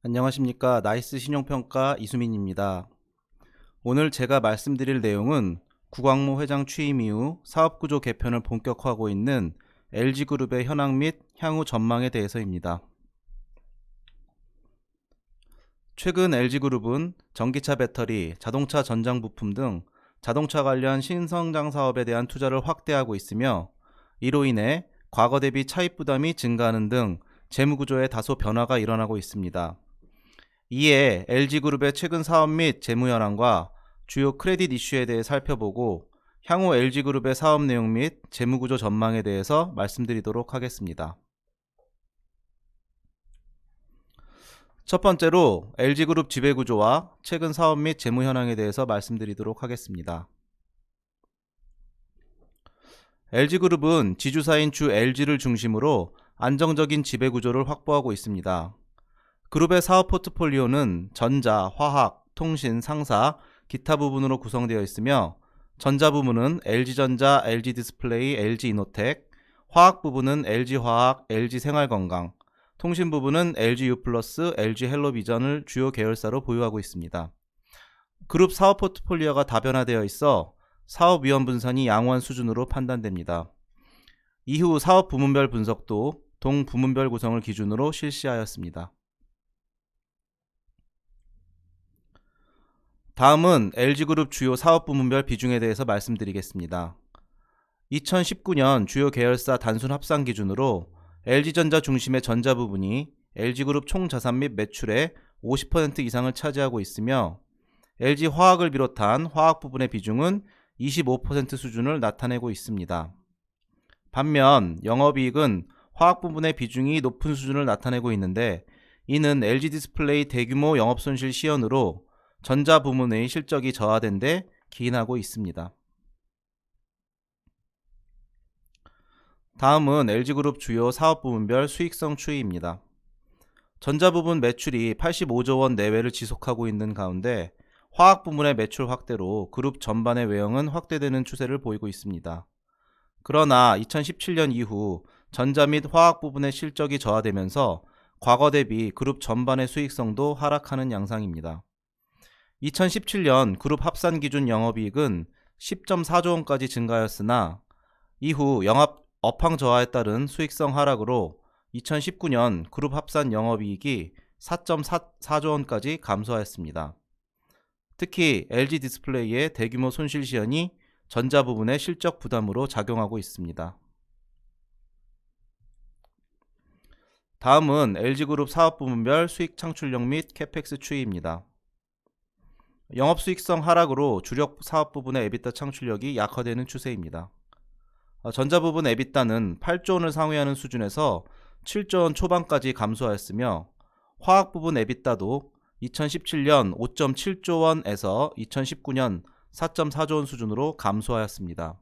안녕하십니까. 나이스 신용평가 이수민입니다. 오늘 제가 말씀드릴 내용은 구광모 회장 취임 이후 사업구조 개편을 본격화하고 있는 LG그룹의 현황 및 향후 전망에 대해서입니다. 최근 LG그룹은 전기차 배터리, 자동차 전장 부품 등 자동차 관련 신성장 사업에 대한 투자를 확대하고 있으며, 이로 인해 과거 대비 차입 부담이 증가하는 등 재무구조에 다소 변화가 일어나고 있습니다. 이에 LG그룹의 최근 사업 및 재무 현황과 주요 크레딧 이슈에 대해 살펴보고, 향후 LG그룹의 사업 내용 및 재무구조 전망에 대해서 말씀드리도록 하겠습니다. 첫 번째로 LG그룹 지배구조와 최근 사업 및 재무 현황에 대해서 말씀드리도록 하겠습니다. LG그룹은 지주사인 주 LG를 중심으로 안정적인 지배구조를 확보하고 있습니다. 그룹의 사업 포트폴리오는 전자, 화학, 통신, 상사, 기타 부분으로 구성되어 있으며, 전자 부문은 LG전자, LG디스플레이, LG이노텍, 화학 부분은 LG화학, LG생활건강, 통신 부분은 LGU+, LG헬로비전을 주요 계열사로 보유하고 있습니다. 그룹 사업 포트폴리오가 다변화되어 있어 사업 위험 분산이 양호한 수준으로 판단됩니다. 이후 사업 부문별 분석도 동 부문별 구성을 기준으로 실시하였습니다. 다음은 LG그룹 주요 사업 부문별 비중에 대해서 말씀드리겠습니다. 2019년 주요 계열사 단순 합산 기준으로 LG전자 중심의 전자 부분이 LG그룹 총 자산 및 매출의 50% 이상을 차지하고 있으며, LG화학을 비롯한 화학 부분의 비중은 25% 수준을 나타내고 있습니다. 반면 영업이익은 화학 부분의 비중이 높은 수준을 나타내고 있는데, 이는 LG디스플레이 대규모 영업손실 시현으로 전자 부문의 실적이 저하된 데 기인하고 있습니다. 다음은 LG그룹 주요 사업 부문별 수익성 추이입니다. 전자 부분 매출이 85조 원 내외를 지속하고 있는 가운데, 화학 부문의 매출 확대로 그룹 전반의 외형은 확대되는 추세를 보이고 있습니다. 그러나 2017년 이후 전자 및 화학 부분의 실적이 저하되면서 과거 대비 그룹 전반의 수익성도 하락하는 양상입니다. 2017년 그룹 합산 기준 영업이익은 10.4조 원까지 증가하였으나, 이후 영업 업황 저하에 따른 수익성 하락으로 2019년 그룹 합산 영업이익이 4.4조 원까지 감소하였습니다. 특히 LG디스플레이의 대규모 손실 시현이 전자 부분의 실적 부담으로 작용하고 있습니다. 다음은 LG그룹 사업 부문별 수익 창출력 및 캐펙스 추이입니다. 영업수익성 하락으로 주력 사업 부분의 에비타 창출력이 약화되는 추세입니다. 전자 부분 에비타는 8조 원을 상회하는 수준에서 7조 원 초반까지 감소하였으며, 화학 부분 에비타도 2017년 5.7조 원에서 2019년 4.4조 원 수준으로 감소하였습니다.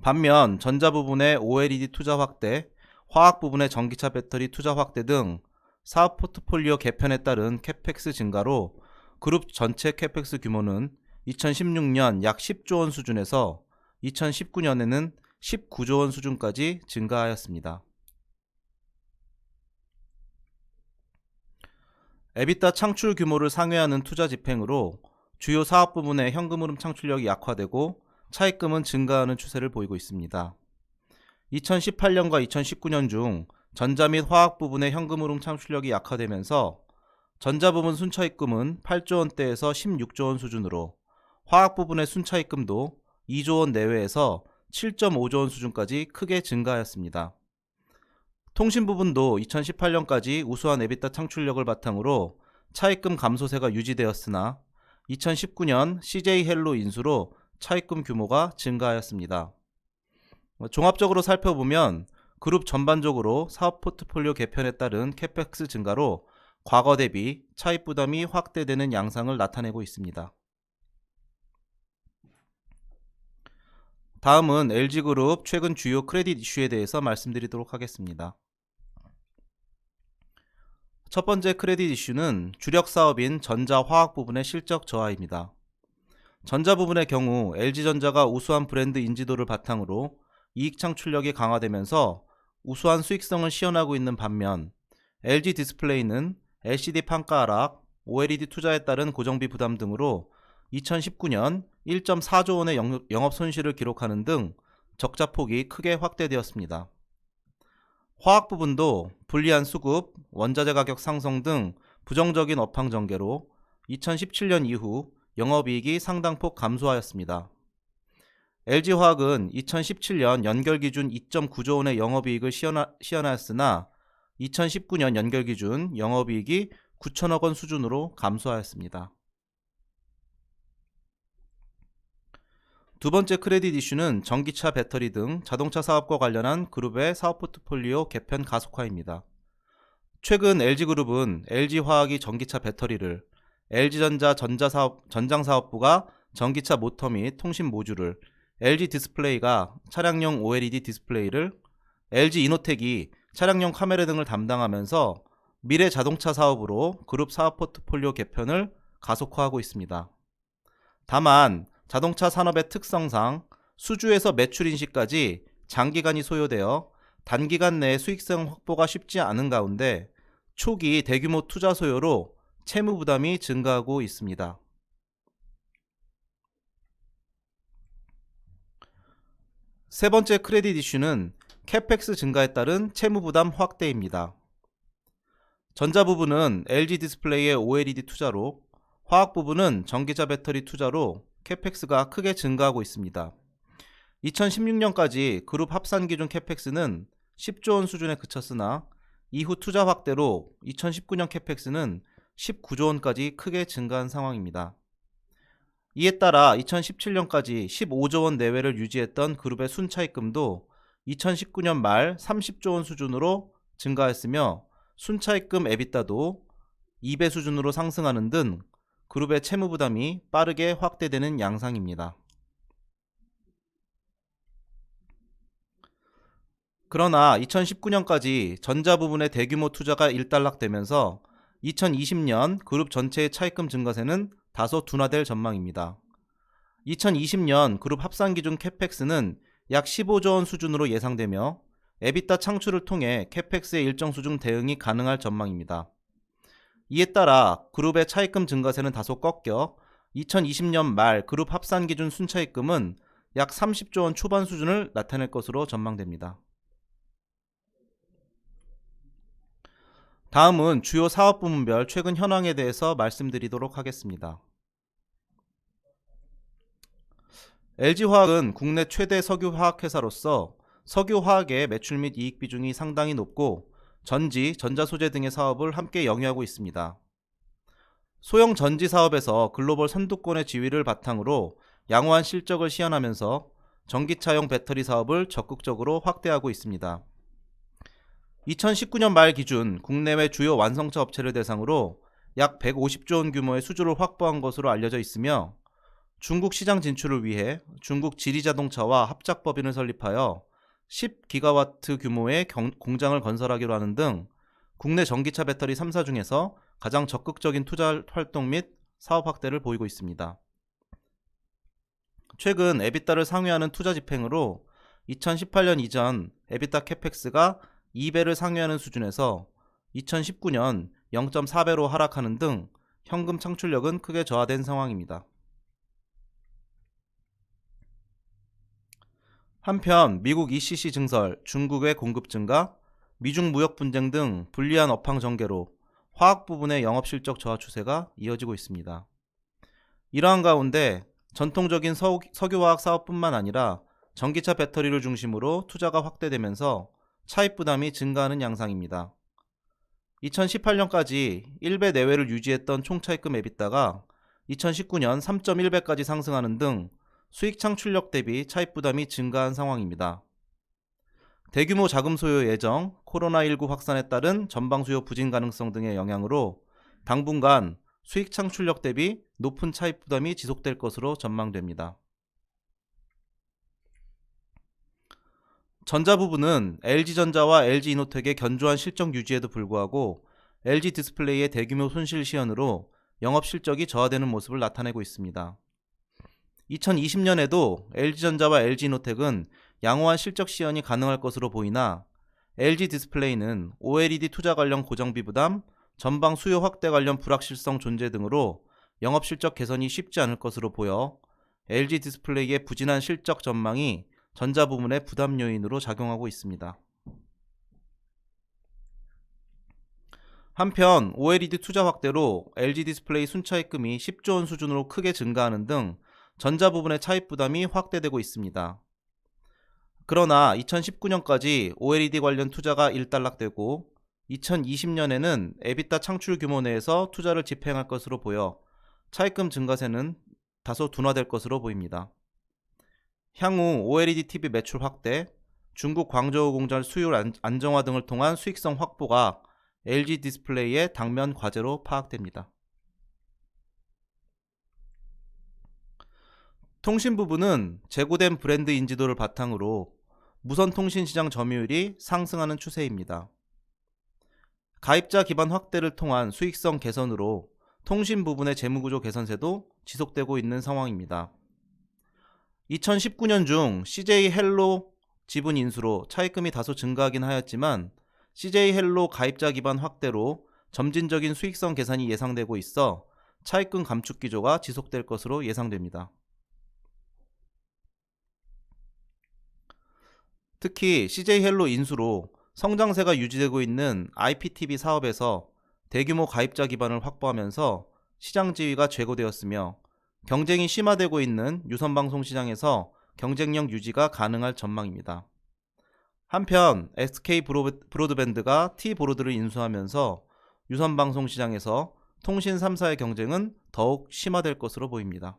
반면 전자 부분의 OLED 투자 확대, 화학 부분의 전기차 배터리 투자 확대 등 사업 포트폴리오 개편에 따른 캐펙스 증가로 그룹 전체 캐펙스 규모는 2016년 약 10조 원 수준에서 2019년에는 19조 원 수준까지 증가하였습니다. 에비타 창출 규모를 상회하는 투자 집행으로 주요 사업 부문의 현금 흐름 창출력이 약화되고 차입금은 증가하는 추세를 보이고 있습니다. 2018년과 2019년 중 전자 및 화학 부분의 현금 흐름 창출력이 약화되면서 전자 부분 순차입금은 8조 원대에서 16조 원 수준으로, 화학 부분의 순차입금도 2조 원 내외에서 7.5조 원 수준까지 크게 증가하였습니다. 통신 부분도 2018년까지 우수한 에비타 창출력을 바탕으로 차입금 감소세가 유지되었으나 2019년 CJ헬로 인수로 차입금 규모가 증가하였습니다. 종합적으로 살펴보면 그룹 전반적으로 사업 포트폴리오 개편에 따른 캐펙스 증가로 과거 대비 차입 부담이 확대되는 양상을 나타내고 있습니다. 다음은 LG그룹 최근 주요 크레딧 이슈에 대해서 말씀드리도록 하겠습니다. 첫 번째 크레딧 이슈는 주력 사업인 전자 화학 부분의 실적 저하입니다. 전자 부분의 경우 LG전자가 우수한 브랜드 인지도를 바탕으로 이익 창출력이 강화되면서 우수한 수익성을 시현하고 있는 반면, LG디스플레이는 LCD 판가 하락, OLED 투자에 따른 고정비 부담 등으로 2019년 1.4조 원의 영업 손실을 기록하는 등 적자 폭이 크게 확대되었습니다. 화학 부분도 불리한 수급, 원자재 가격 상승 등 부정적인 업황 전개로 2017년 이후 영업이익이 상당폭 감소하였습니다. LG화학은 2017년 연결 기준 2.9조 원의 영업이익을 시현하였으나 2019년 연결 기준 영업이익이 9천억 원 수준으로 감소하였습니다. 두 번째 크레딧 이슈는 전기차 배터리 등 자동차 사업과 관련한 그룹의 사업 포트폴리오 개편 가속화입니다. 최근 LG그룹은 LG화학이 전기차 배터리를, LG전자 전장사업부가 전기차 모터 및 통신 모듈을, LG디스플레이가 차량용 OLED 디스플레이를, LG이노텍이 차량용 카메라 등을 담당하면서 미래 자동차 사업으로 그룹 사업 포트폴리오 개편을 가속화하고 있습니다. 다만 자동차 산업의 특성상 수주에서 매출 인식까지 장기간이 소요되어 단기간 내에 수익성 확보가 쉽지 않은 가운데 초기 대규모 투자 소요로 채무 부담이 증가하고 있습니다. 세 번째 크레딧 이슈는 캐펙스 증가에 따른 채무 부담 확대입니다. 전자 부분은 LG 디스플레이의 OLED 투자로, 화학 부분은 전기차 배터리 투자로 캐펙스가 크게 증가하고 있습니다. 2016년까지 그룹 합산 기준 캐펙스는 10조 원 수준에 그쳤으나 이후 투자 확대로 2019년 캐펙스는 19조 원까지 크게 증가한 상황입니다. 이에 따라 2017년까지 15조 원 내외를 유지했던 그룹의 순차입금도 2019년 말 30조 원 수준으로 증가했으며 순차입금 에비타도 2배 수준으로 상승하는 등 그룹의 채무 부담이 빠르게 확대되는 양상입니다. 그러나 2019년까지 전자 부분의 대규모 투자가 일단락되면서 2020년 그룹 전체의 차입금 증가세는 다소 둔화될 전망입니다. 2020년 그룹 합산 기준 캐펙스는 약 15조 원 수준으로 예상되며 에비타 창출을 통해 캐펙스의 일정 수준 대응이 가능할 전망입니다. 이에 따라 그룹의 차입금 증가세는 다소 꺾여 2020년 말 그룹 합산 기준 순차입금은 약 30조 원 초반 수준을 나타낼 것으로 전망됩니다. 다음은 주요 사업 부문별 최근 현황에 대해서 말씀드리도록 하겠습니다. LG화학은 국내 최대 석유화학회사로서 석유화학의 매출 및 이익 비중이 상당히 높고 전지, 전자소재 등의 사업을 함께 영위하고 있습니다. 소형 전지 사업에서 글로벌 선두권의 지위를 바탕으로 양호한 실적을 시현하면서 전기차용 배터리 사업을 적극적으로 확대하고 있습니다. 2019년 말 기준 국내외 주요 완성차 업체를 대상으로 약 150조 원 규모의 수주를 확보한 것으로 알려져 있으며 중국 시장 진출을 위해 중국 지리자동차와 합작법인을 설립하여 10기가와트 규모의 공장을 건설하기로 하는 등 국내 전기차 배터리 3사 중에서 가장 적극적인 투자 활동 및 사업 확대를 보이고 있습니다. 최근 에비타를 상회하는 투자 집행으로 2018년 이전 에비타 캐펙스가 2배를 상회하는 수준에서 2019년 0.4배로 하락하는 등 현금 창출력은 크게 저하된 상황입니다. 한편 미국 ECC 증설, 중국의 공급 증가, 미중 무역 분쟁 등 불리한 업황 전개로 화학 부분의 영업실적 저하 추세가 이어지고 있습니다. 이러한 가운데 전통적인 석유화학 사업뿐만 아니라 전기차 배터리를 중심으로 투자가 확대되면서 차입 부담이 증가하는 양상입니다. 2018년까지 1배 내외를 유지했던 총차입금 에비타가 2019년 3.1배까지 상승하는 등 수익 창출력 대비 차입 부담이 증가한 상황입니다. 대규모 자금 소요 예정, 코로나19 확산에 따른 전방 수요 부진 가능성 등의 영향으로 당분간 수익 창출력 대비 높은 차입 부담이 지속될 것으로 전망됩니다. 전자 부분은 LG전자와 LG이노텍의 견조한 실적 유지에도 불구하고 LG디스플레이의 대규모 손실 시현으로 영업 실적이 저하되는 모습을 나타내고 있습니다. 2020년에도 LG전자와 LG이노텍은 양호한 실적 시현이 가능할 것으로 보이나 LG디스플레이는 OLED 투자 관련 고정비 부담, 전방 수요 확대 관련 불확실성 존재 등으로 영업 실적 개선이 쉽지 않을 것으로 보여 LG 디스플레이의 부진한 실적 전망이 전자 부문의 부담 요인으로 작용하고 있습니다. 한편 OLED 투자 확대로 LG 디스플레이 순차입금이 10조 원 수준으로 크게 증가하는 등 전자 부분의 차입 부담이 확대되고 있습니다. 그러나 2019년까지 OLED 관련 투자가 일단락되고 2020년에는 에비타 창출 규모 내에서 투자를 집행할 것으로 보여 차입금 증가세는 다소 둔화될 것으로 보입니다. 향후 OLED TV 매출 확대, 중국 광저우 공장 수요 안정화 등을 통한 수익성 확보가 LG 디스플레이의 당면 과제로 파악됩니다. 통신 부분은 재고된 브랜드 인지도를 바탕으로 무선 통신 시장 점유율이 상승하는 추세입니다. 가입자 기반 확대를 통한 수익성 개선으로 통신 부분의 재무구조 개선세도 지속되고 있는 상황입니다. 2019년 중 CJ 헬로 지분 인수로 차입금이 다소 증가하긴 하였지만 CJ 헬로 가입자 기반 확대로 점진적인 수익성 개선이 예상되고 있어 차입금 감축 기조가 지속될 것으로 예상됩니다. 특히 CJ 헬로 인수로 성장세가 유지되고 있는 IPTV 사업에서 대규모 가입자 기반을 확보하면서 시장 지위가 제고되었으며 경쟁이 심화되고 있는 유선방송 시장에서 경쟁력 유지가 가능할 전망입니다. 한편 SK 브로드밴드가 T브로드를 인수하면서 유선방송 시장에서 통신 3사의 경쟁은 더욱 심화될 것으로 보입니다.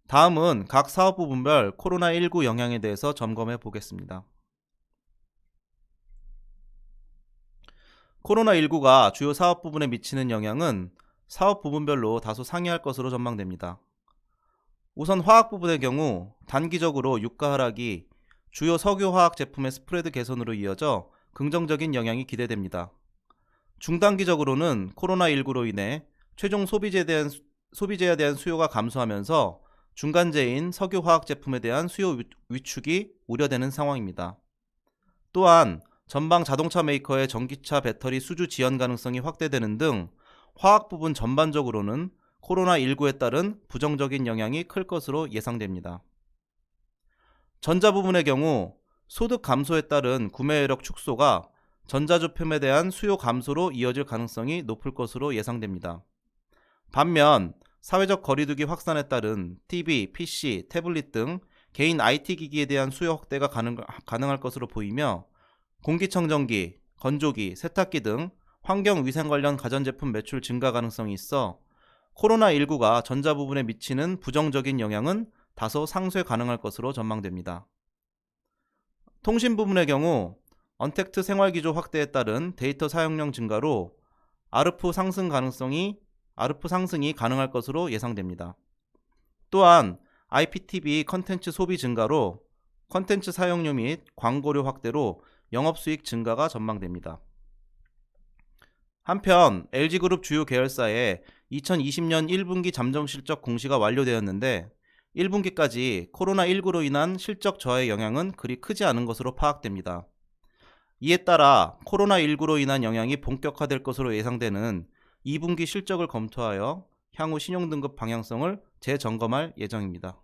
다음은 각 사업 부분별 코로나19 영향에 대해서 점검해 보겠습니다. 코로나19가 주요 사업 부분에 미치는 영향은 사업 부분별로 다소 상이할 것으로 전망됩니다. 우선 화학 부분의 경우 단기적으로 유가 하락이 주요 석유화학 제품의 스프레드 개선으로 이어져 긍정적인 영향이 기대됩니다. 중단기적으로는 코로나19로 인해 최종 소비재에 대한 수요가 감소하면서 중간재인 석유화학 제품에 대한 수요 위축이 우려되는 상황입니다. 또한 전방 자동차 메이커의 전기차 배터리 수주 지연 가능성이 확대되는 등 화학 부분 전반적으로는 코로나19에 따른 부정적인 영향이 클 것으로 예상됩니다. 전자 부분의 경우 소득 감소에 따른 구매 여력 축소가 전자제품에 대한 수요 감소로 이어질 가능성이 높을 것으로 예상됩니다. 반면 사회적 거리두기 확산에 따른 TV, PC, 태블릿 등 개인 IT 기기에 대한 수요 확대가 가능할 것으로 보이며 공기청정기, 건조기, 세탁기 등 환경위생 관련 가전제품 매출 증가 가능성이 있어 코로나19가 전자 부분에 미치는 부정적인 영향은 다소 상쇄 가능할 것으로 전망됩니다. 통신 부분의 경우 언택트 생활기조 확대에 따른 데이터 사용량 증가로 ARPU 상승이 가능할 것으로 예상됩니다. 또한 IPTV 컨텐츠 소비 증가로 컨텐츠 사용료 및 광고료 확대로 영업수익 증가가 전망됩니다. 한편 LG그룹 주요 계열사의 2020년 1분기 잠정실적 공시가 완료되었는데 1분기까지 코로나19로 인한 실적 저하의 영향은 그리 크지 않은 것으로 파악됩니다. 이에 따라 코로나19로 인한 영향이 본격화될 것으로 예상되는 2분기 실적을 검토하여 향후 신용등급 방향성을 재점검할 예정입니다.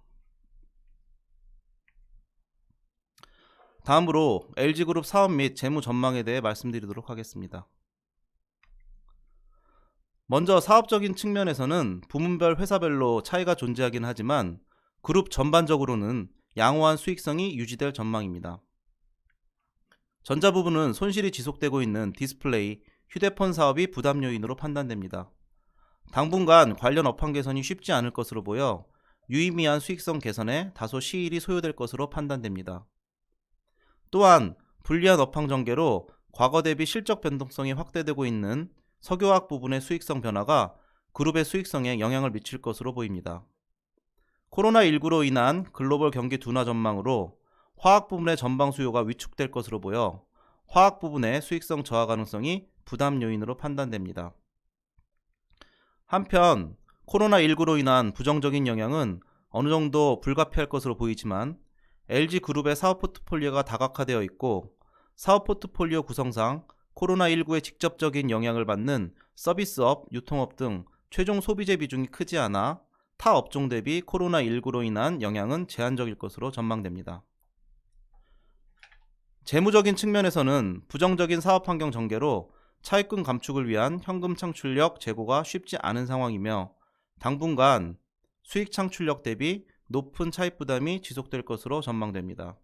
다음으로 LG그룹 사업 및 재무 전망에 대해 말씀드리도록 하겠습니다. 먼저 사업적인 측면에서는 부문별 회사별로 차이가 존재하긴 하지만 그룹 전반적으로는 양호한 수익성이 유지될 전망입니다. 전자 부분은 손실이 지속되고 있는 디스플레이, 휴대폰 사업이 부담 요인으로 판단됩니다. 당분간 관련 업황 개선이 쉽지 않을 것으로 보여 유의미한 수익성 개선에 다소 시일이 소요될 것으로 판단됩니다. 또한 불리한 업황 전개로 과거 대비 실적 변동성이 확대되고 있는 석유화학 부분의 수익성 변화가 그룹의 수익성에 영향을 미칠 것으로 보입니다. 코로나19로 인한 글로벌 경기 둔화 전망으로 화학 부분의 전방 수요가 위축될 것으로 보여 화학 부분의 수익성 저하 가능성이 부담 요인으로 판단됩니다. 한편 코로나19로 인한 부정적인 영향은 어느 정도 불가피할 것으로 보이지만 LG그룹의 사업 포트폴리오가 다각화되어 있고 사업 포트폴리오 구성상 코로나19의 직접적인 영향을 받는 서비스업, 유통업 등 최종 소비재 비중이 크지 않아 타 업종 대비 코로나19로 인한 영향은 제한적일 것으로 전망됩니다. 재무적인 측면에서는 부정적인 사업 환경 전개로 차입금 감축을 위한 현금 창출력 제고가 쉽지 않은 상황이며 당분간 수익 창출력 대비 높은 차입 부담이 지속될 것으로 전망됩니다.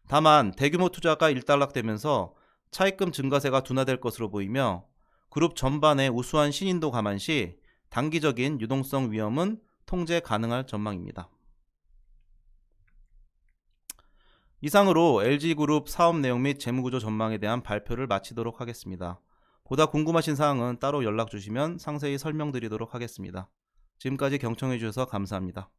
다만 대규모 투자가 일단락되면서 차입금 증가세가 둔화될 것으로 보이며 그룹 전반의 우수한 신인도 감안 시 단기적인 유동성 위험은 통제 가능할 전망입니다. 이상으로 LG그룹 사업 내용 및 재무구조 전망에 대한 발표를 마치도록 하겠습니다. 보다 궁금하신 사항은 따로 연락 주시면 상세히 설명드리도록 하겠습니다. 지금까지 경청해 주셔서 감사합니다.